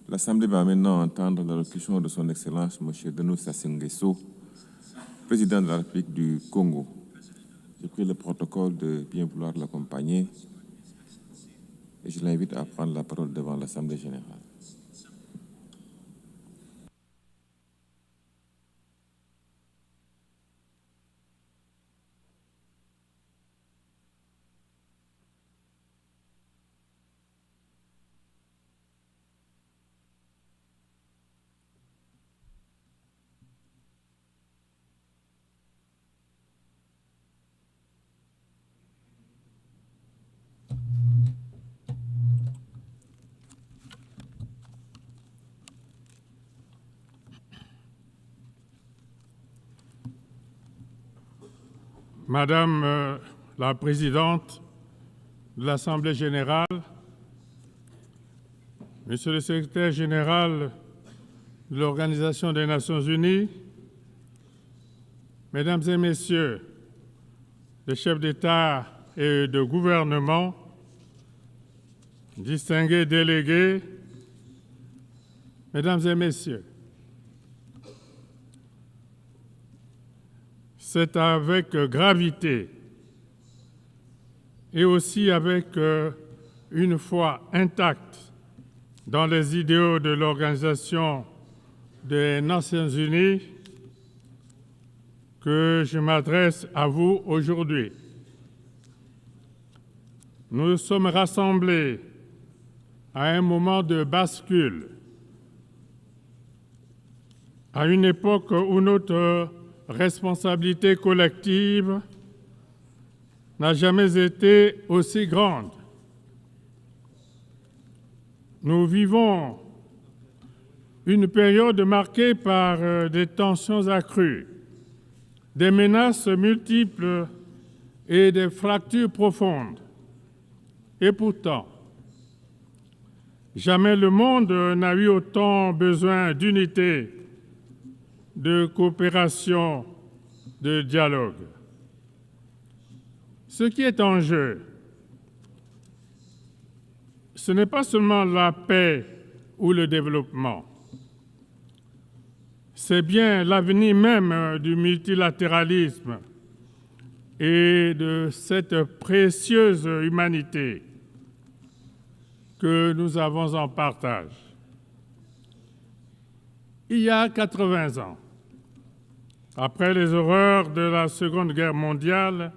L'Assemblée va maintenant entendre l'allocution de son Excellence M. Denis Sassou Nguesso, président de la République du Congo. Je prie le protocole de bien vouloir l'accompagner et je l'invite à prendre la parole devant l'Assemblée générale. Madame la Présidente de l'Assemblée générale, Monsieur le Secrétaire général de l'Organisation des Nations unies, Mesdames et Messieurs les chefs d'État et de gouvernement, distingués délégués, Mesdames et Messieurs, c'est avec gravité et aussi avec une foi intacte dans les idéaux de l'Organisation des Nations unies que je m'adresse à vous aujourd'hui. Nous sommes rassemblés à un moment de bascule, à une époque où notre responsabilité collective n'a jamais été aussi grande. Nous vivons une période marquée par des tensions accrues, des menaces multiples et des fractures profondes. Et pourtant, jamais le monde n'a eu autant besoin d'unité, de coopération, de dialogue. Ce qui est en jeu, ce n'est pas seulement la paix ou le développement, c'est bien l'avenir même du multilatéralisme et de cette précieuse humanité que nous avons en partage. Il y a 80 ans, après les horreurs de la Seconde Guerre mondiale,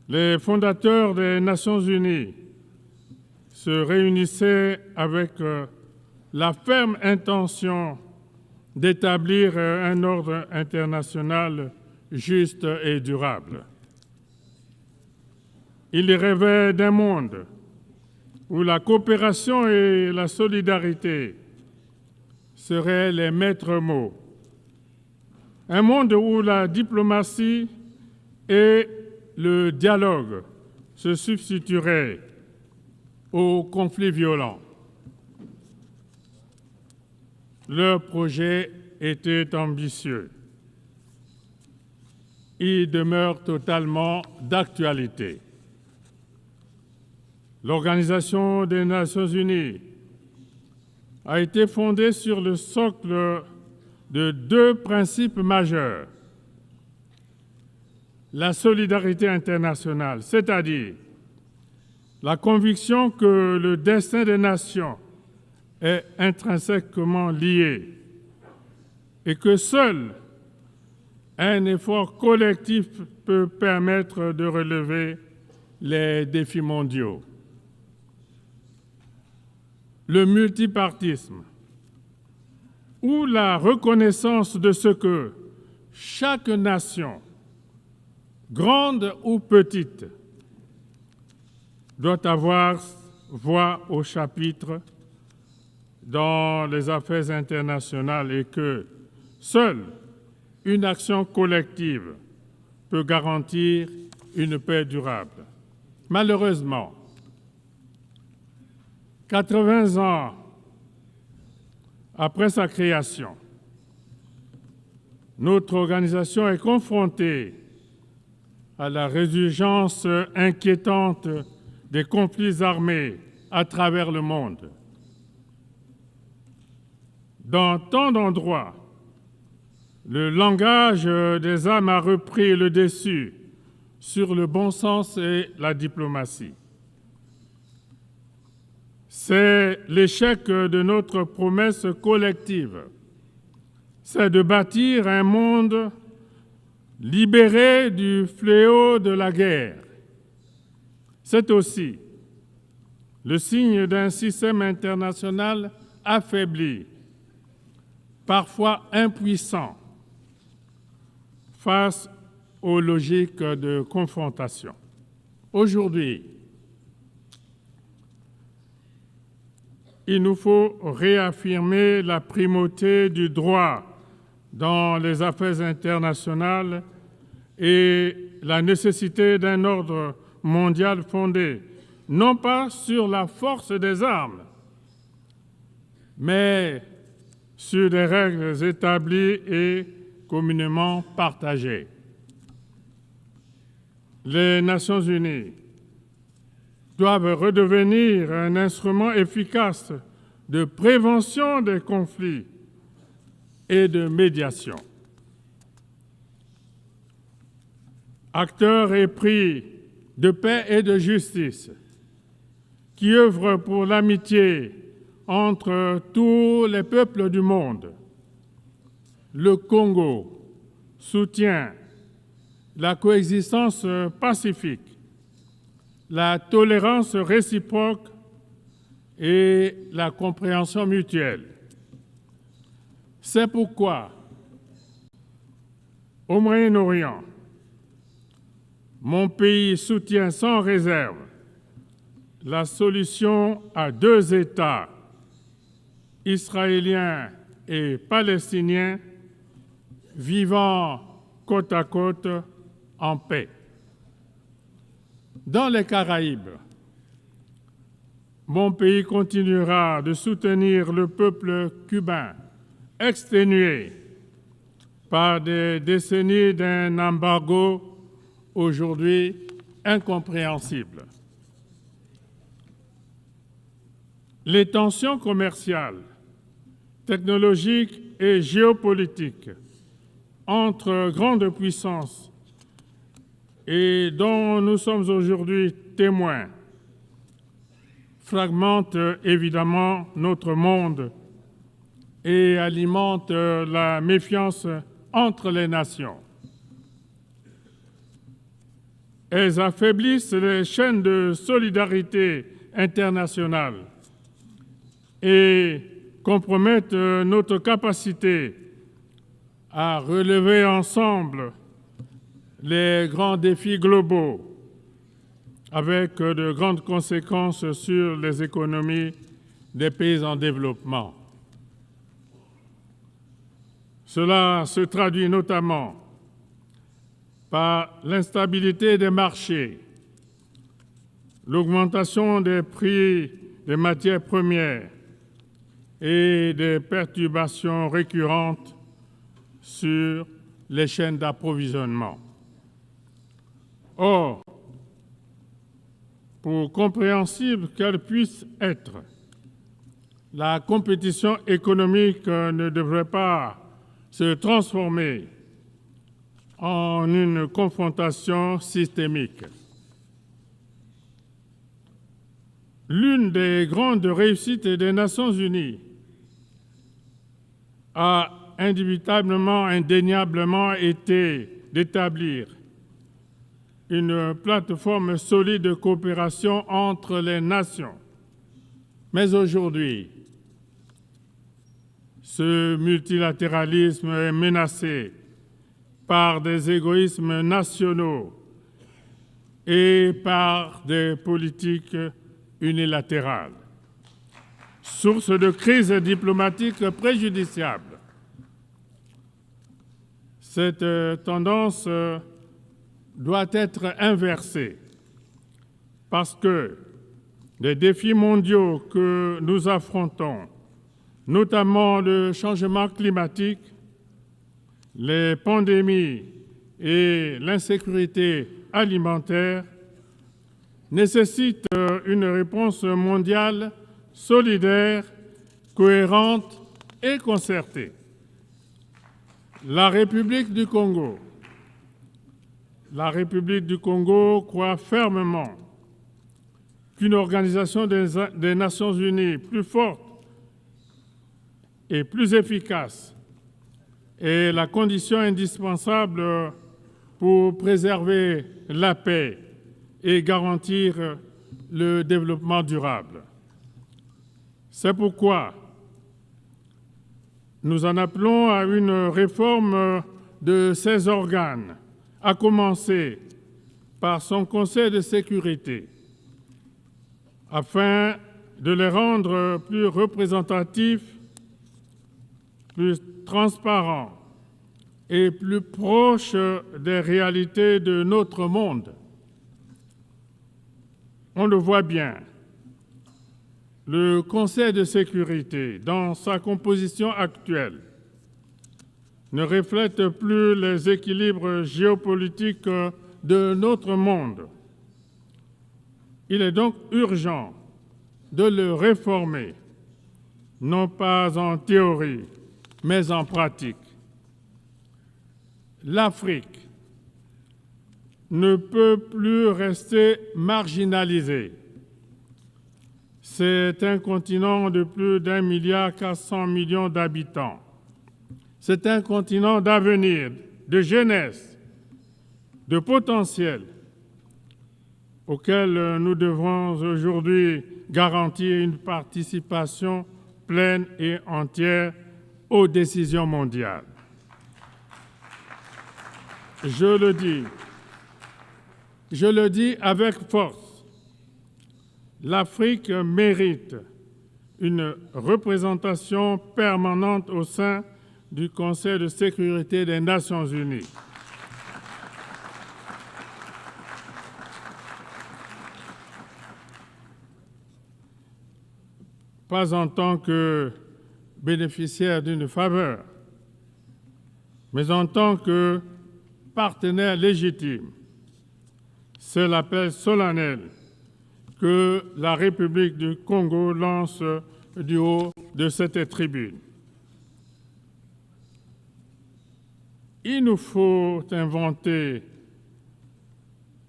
les fondateurs des Nations unies se réunissaient avec la ferme intention d'établir un ordre international juste et durable. Ils rêvaient d'un monde où la coopération et la solidarité seraient les maîtres mots. Un monde où la diplomatie et le dialogue se substitueraient aux conflits violents. Leur projet était ambitieux. Il demeure totalement d'actualité. L'Organisation des Nations unies a été fondée sur le socle de deux principes majeurs. La solidarité internationale, c'est-à-dire la conviction que le destin des nations est intrinsèquement lié et que seul un effort collectif peut permettre de relever les défis mondiaux. Le multipartisme, ou la reconnaissance de ce que chaque nation, grande ou petite, doit avoir voix au chapitre dans les affaires internationales et que seule une action collective peut garantir une paix durable. Malheureusement, 80 ans après sa création, notre organisation est confrontée à la résurgence inquiétante des conflits armés à travers le monde. Dans tant d'endroits, le langage des armes a repris le dessus sur le bon sens et la diplomatie. C'est l'échec de notre promesse collective. C'est de bâtir un monde libéré du fléau de la guerre. C'est aussi le signe d'un système international affaibli, parfois impuissant, face aux logiques de confrontation. Aujourd'hui, il nous faut réaffirmer la primauté du droit dans les affaires internationales et la nécessité d'un ordre mondial fondé non pas sur la force des armes, mais sur des règles établies et communément partagées. Les Nations unies doivent redevenir un instrument efficace de prévention des conflits et de médiation. Acteurs épris de paix et de justice, qui œuvrent pour l'amitié entre tous les peuples du monde. Le Congo soutient la coexistence pacifique, la tolérance réciproque et la compréhension mutuelle. C'est pourquoi, au Moyen-Orient, mon pays soutient sans réserve la solution à 2 États, israélien et palestinien, vivant côte à côte en paix. Dans les Caraïbes, mon pays continuera de soutenir le peuple cubain, exténué par des décennies d'un embargo aujourd'hui incompréhensible. Les tensions commerciales, technologiques et géopolitiques entre grandes puissances et dont nous sommes aujourd'hui témoins fragmentent évidemment notre monde et alimentent la méfiance entre les nations. Elles affaiblissent les chaînes de solidarité internationale et compromettent notre capacité à relever ensemble les grands défis globaux avec de grandes conséquences sur les économies des pays en développement. Cela se traduit notamment par l'instabilité des marchés, l'augmentation des prix des matières premières et des perturbations récurrentes sur les chaînes d'approvisionnement. Or, pour compréhensible qu'elle puisse être, la compétition économique ne devrait pas se transformer en une confrontation systémique. L'une des grandes réussites des Nations unies a indubitablement, indéniablement été d'établir une plateforme solide de coopération entre les nations. Mais aujourd'hui, ce multilatéralisme est menacé par des égoïsmes nationaux et par des politiques unilatérales, source de crises diplomatiques préjudiciables. Cette tendance doit être inversée parce que les défis mondiaux que nous affrontons, notamment le changement climatique, les pandémies et l'insécurité alimentaire, nécessitent une réponse mondiale solidaire, cohérente et concertée. La République du Congo croit fermement qu'une organisation des Nations Unies plus forte et plus efficace est la condition indispensable pour préserver la paix et garantir le développement durable. C'est pourquoi nous en appelons à une réforme de ces organes, à commencer par son Conseil de sécurité, afin de les rendre plus représentatifs, plus transparents et plus proches des réalités de notre monde. On le voit bien, le Conseil de sécurité, dans sa composition actuelle, ne reflète plus les équilibres géopolitiques de notre monde. Il est donc urgent de le réformer, non pas en théorie, mais en pratique. L'Afrique ne peut plus rester marginalisée. C'est un continent de plus d'1,4 milliard d'habitants. C'est un continent d'avenir, de jeunesse, de potentiel, auquel nous devons aujourd'hui garantir une participation pleine et entière aux décisions mondiales. Je le dis avec force, l'Afrique mérite une représentation permanente au sein du Conseil de sécurité des Nations unies. Pas en tant que bénéficiaire d'une faveur, mais en tant que partenaire légitime. C'est l'appel solennel que la République du Congo lance du haut de cette tribune. Il nous faut inventer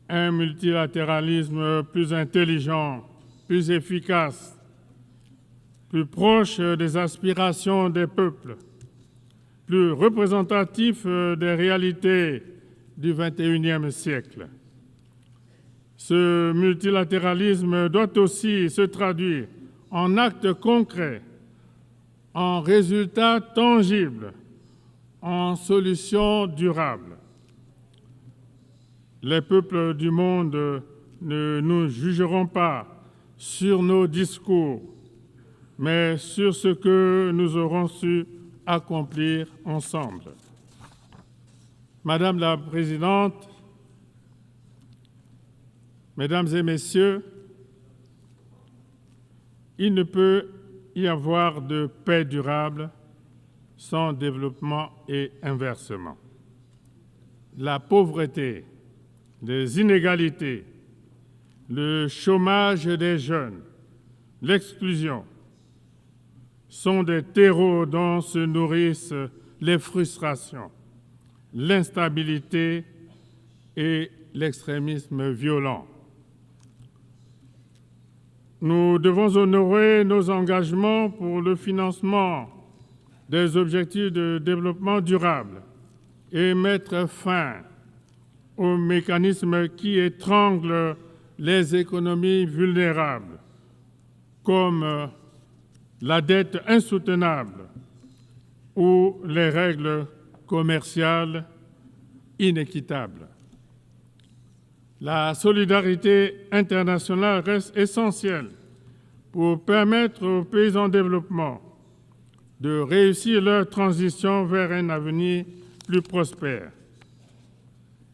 un multilatéralisme plus intelligent, plus efficace, plus proche des aspirations des peuples, plus représentatif des réalités du XXIe siècle. Ce multilatéralisme doit aussi se traduire en actes concrets, en résultats tangibles, en solutions durables. Les peuples du monde ne nous jugeront pas sur nos discours, mais sur ce que nous aurons su accomplir ensemble. Madame la Présidente, Mesdames et Messieurs, il ne peut y avoir de paix durable sans développement et inversement. La pauvreté, les inégalités, le chômage des jeunes, l'exclusion sont des terreaux dont se nourrissent les frustrations, l'instabilité et l'extrémisme violent. Nous devons honorer nos engagements pour le financement des objectifs de développement durable et mettre fin aux mécanismes qui étranglent les économies vulnérables, comme la dette insoutenable ou les règles commerciales inéquitables. La solidarité internationale reste essentielle pour permettre aux pays en développement de réussir leur transition vers un avenir plus prospère.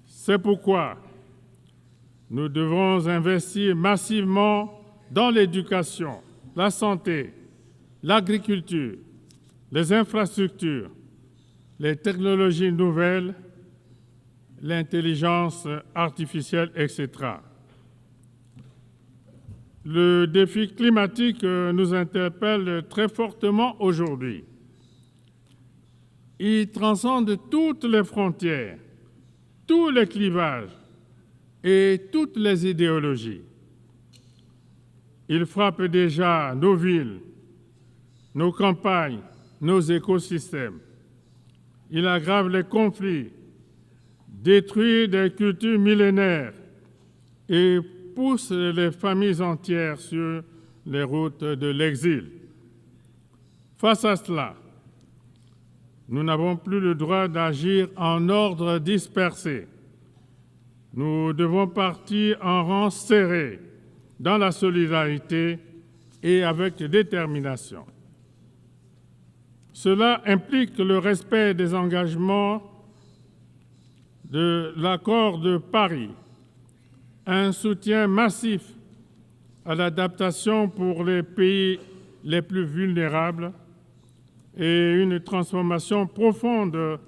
C'est pourquoi nous devons investir massivement dans l'éducation, la santé, l'agriculture, les infrastructures, les technologies nouvelles, l'intelligence artificielle, etc. Le défi climatique nous interpelle très fortement aujourd'hui. Il transcende toutes les frontières, tous les clivages et toutes les idéologies. Il frappe déjà nos villes, nos campagnes, nos écosystèmes. Il aggrave les conflits, détruit des cultures millénaires et pousse les familles entières sur les routes de l'exil. Face à cela, nous n'avons plus le droit d'agir en ordre dispersé. Nous devons partir en rang serré, dans la solidarité et avec détermination. Cela implique le respect des engagements de l'accord de Paris, un soutien massif à l'adaptation pour les pays les plus vulnérables et une transformation profonde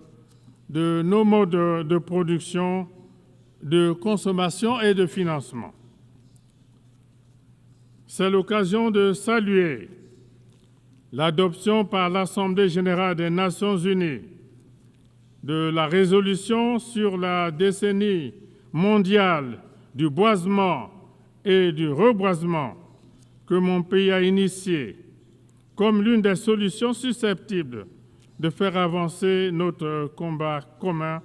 de nos modes de production, de consommation et de financement. C'est l'occasion de saluer l'adoption par l'Assemblée générale des Nations unies de la résolution sur la décennie mondiale du boisement et du reboisement que mon pays a initiée comme l'une des solutions susceptibles de faire avancer notre combat commun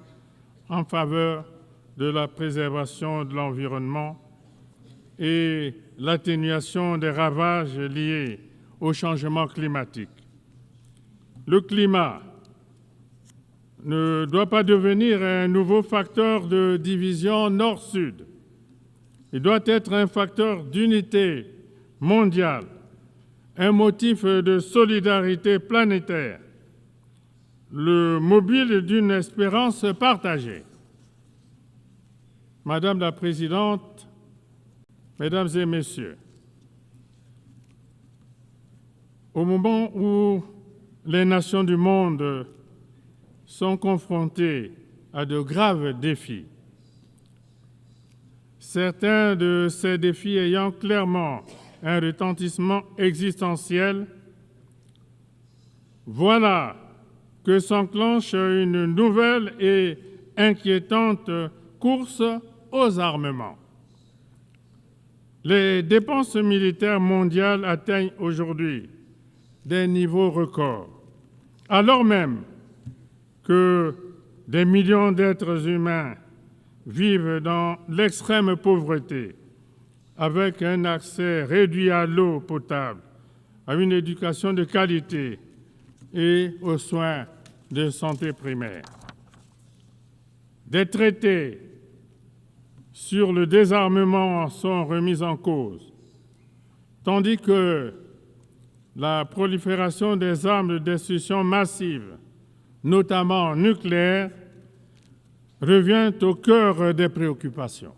en faveur de la préservation de l'environnement et l'atténuation des ravages liés au changement climatique. Le climat ne doit pas devenir un nouveau facteur de division nord-sud. Il doit être un facteur d'unité mondiale, un motif de solidarité planétaire, le mobile d'une espérance partagée. Madame la Présidente, Mesdames et Messieurs, au moment où les nations du monde sont confrontées à de graves défis, certains de ces défis ayant clairement un retentissement existentiel, voilà que s'enclenche une nouvelle et inquiétante course aux armements. Les dépenses militaires mondiales atteignent aujourd'hui des niveaux records, alors même que des millions d'êtres humains vivent dans l'extrême pauvreté, avec un accès réduit à l'eau potable, à une éducation de qualité et aux soins de santé primaire. Des traités sur le désarmement sont remis en cause, tandis que la prolifération des armes de destruction massive, notamment nucléaires, revient au cœur des préoccupations.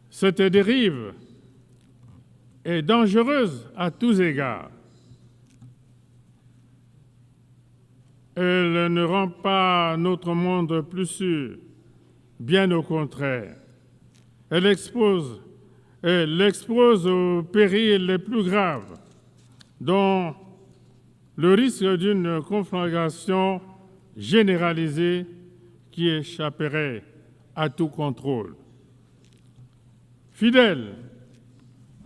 Cette dérive est dangereuse à tous égards. Elle ne rend pas notre monde plus sûr, bien au contraire. Elle expose aux périls les plus graves, dont le risque d'une conflagration généralisée qui échapperait à tout contrôle. Fidèle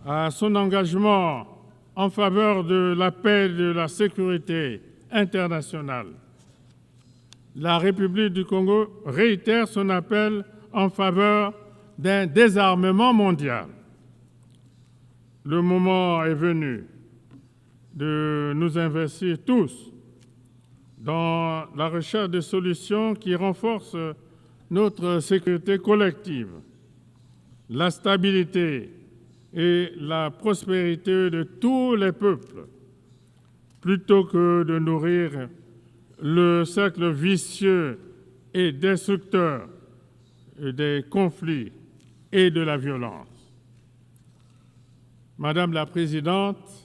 à son engagement en faveur de la paix et de la sécurité internationale, la République du Congo réitère son appel en faveur d'un désarmement mondial. Le moment est venu de nous investir tous dans la recherche de solutions qui renforcent notre sécurité collective, la stabilité et la prospérité de tous les peuples, plutôt que de nourrir le cercle vicieux et destructeur des conflits et de la violence. Madame la Présidente,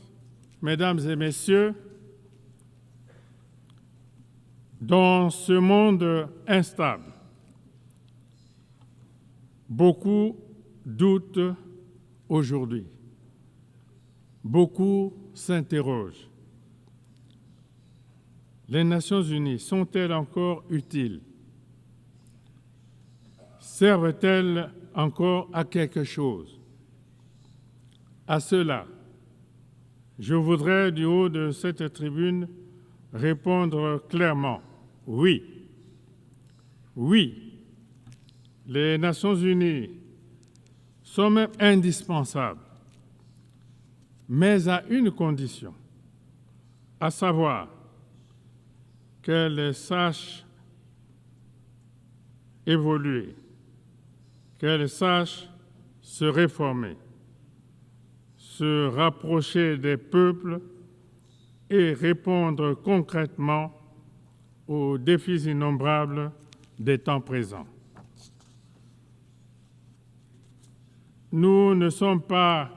Mesdames et Messieurs, dans ce monde instable, beaucoup doutent aujourd'hui, beaucoup s'interrogent. les Nations unies sont-elles encore utiles? Servent-elles encore à quelque chose? À cela, je voudrais, du haut de cette tribune, répondre clairement oui. Oui, les Nations unies sont même indispensables, mais à une condition, à savoir qu'elles sachent évoluer, qu'elles sachent se réformer, se rapprocher des peuples et répondre concrètement aux défis innombrables des temps présents. Nous ne sommes pas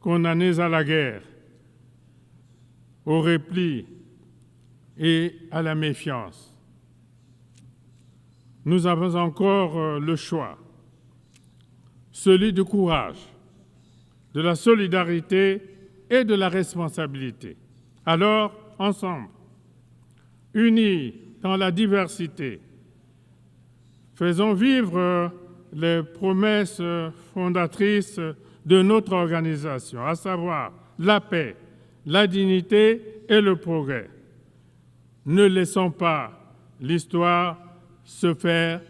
condamnés à la guerre, au repli et à la méfiance. Nous avons encore le choix, celui du courage, de la solidarité et de la responsabilité. Alors, ensemble, unis dans la diversité, faisons vivre les promesses fondatrices de notre organisation, à savoir la paix, la dignité et le progrès. Ne laissons pas l'histoire se faire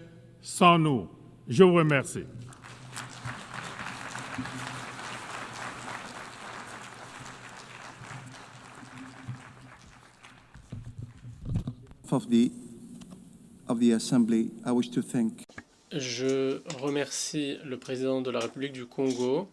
sans nous. Je vous remercie. Of the Assembly, I wish to thank. Je remercie le président de la République du Congo